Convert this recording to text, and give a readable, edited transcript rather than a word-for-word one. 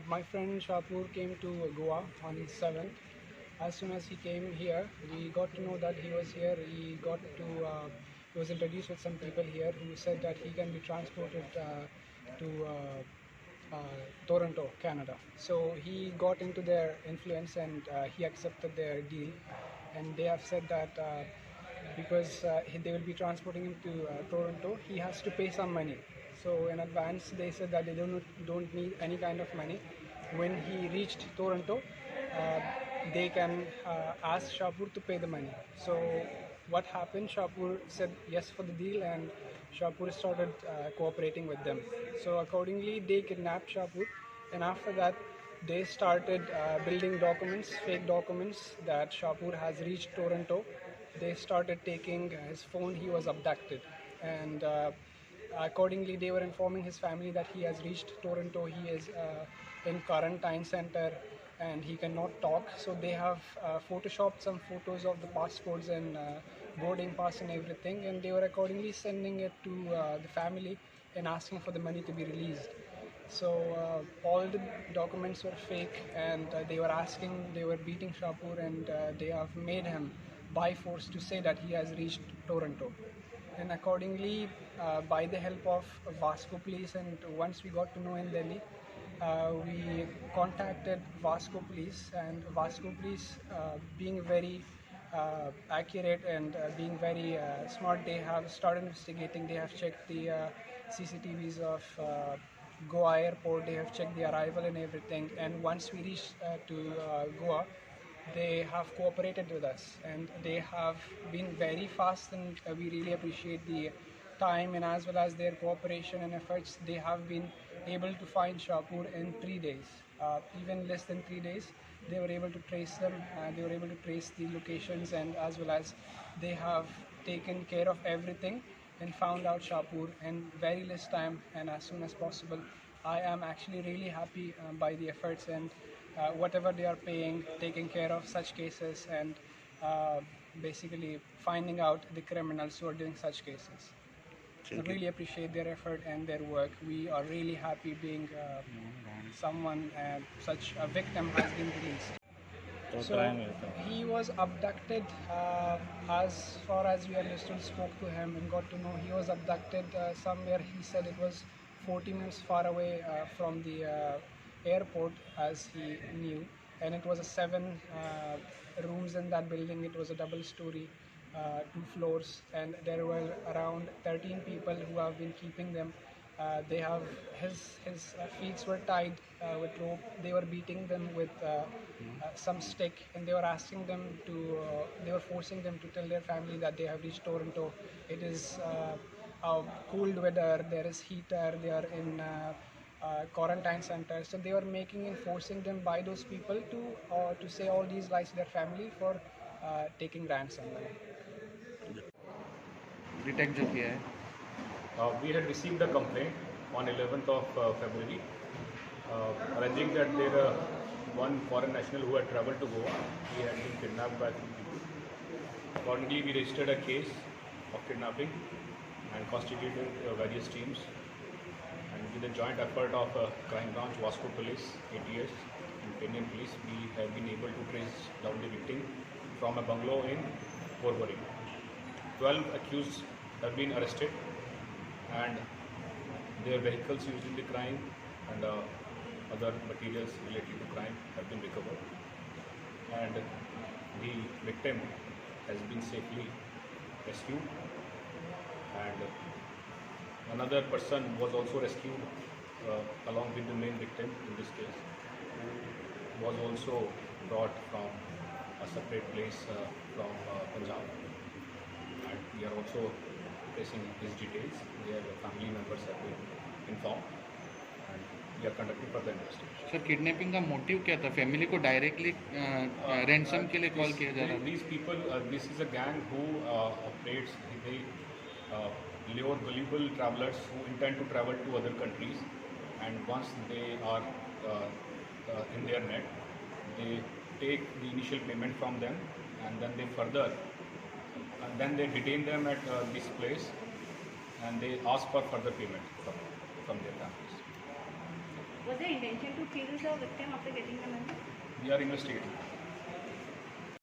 my friend Shapoor came to Goa on 7th. As soon as he came here, we got to know that he was here. He was introduced with some people here who said that he can be transported to Toronto, Canada. So he got into their influence and he accepted their deal. And they have said that because they will be transporting him to Toronto, he has to pay some money. So in advance, they said that they don't need any kind of money. When he reached Toronto, uh, they can ask Shapoor to pay the money. So what happened? Shapoor said yes for the deal, and Shapoor started cooperating with them. So accordingly, they kidnapped Shapoor, and after that, they started building documents, fake documents that Shapoor has reached Toronto. They started taking his phone. He was abducted, and accordingly, they were informing his family that he has reached Toronto. He is in quarantine center and he cannot talk. So they have photoshopped some photos of the passports and boarding pass and everything, and they were accordingly sending it to the family and asking for the money to be released. So all the documents were fake, and they were beating Shapoor, and they have made him by force to say that he has reached Toronto. And accordingly, by the help of Vasco police, and once we got to know in Delhi, we contacted Vasco police, and Vasco police, being very accurate and being very smart, they have started investigating. They have checked the CCTVs of Goa airport. They have checked the arrival and everything. And once we reached to Goa, they have cooperated with us and they have been very fast, and we really appreciate the time and as well as their cooperation and efforts. They have been able to find Shapoor in 3 days, even less than 3 days. They were able to trace them, they were able to trace the locations, and as well as they have taken care of everything and found out Shapoor in very less time and as soon as possible. I am actually really happy by the efforts and whatever they are paying, taking care of such cases, and basically finding out the criminals who are doing such cases. I really appreciate their effort and their work. We are really happy being such a victim has been released. So he was abducted. As far as we understood, spoke to him and got to know, he was abducted somewhere. He said it was 40 minutes far away from the airport, as he knew, and it was a seven rooms in that building. It was a double-story, 2 floors, and there were around 13 people who have been keeping them. They have his feet were tied with rope. They were beating them with some stick, and they were asking them to. They were forcing them to tell their family that they have reached Toronto. It is cold weather. There is heater. They are in quarantine center. So they were making and forcing them by those people to say all these lies to their family for taking ransom money. Detect जो किया है We had received a complaint on 11th of February, alleging that there one foreign national who had travelled to Goa, he had been kidnapped by 3 people. Accordingly, we registered a case of kidnapping and constituted various teams. And with the joint effort of crime branch, Vasco police, ATS, and Indian police, we have been able to trace down the victim from a bungalow in Porvorim. 12 accused have been arrested, and their vehicles used in the crime and other materials related to crime have been recovered. And the victim has been safely rescued, and another person was also rescued along with the main victim in this case, who was also brought from a separate place from Punjab. And we are also tracing his details. Their family members have been informed, and we are conducting further investigation. Sir kidnapping का motive क्या था family को directly ransom के लिए call किया जा रहा These people, this is a gang who operates. They lure gullible travelers who intend to travel to other countries, and once they are in their net, they take the initial payment from them, and then they further, and then they detain them at this place, and they ask for further payment from their families. Was there intention to kill the victim after getting the money? We are investigating.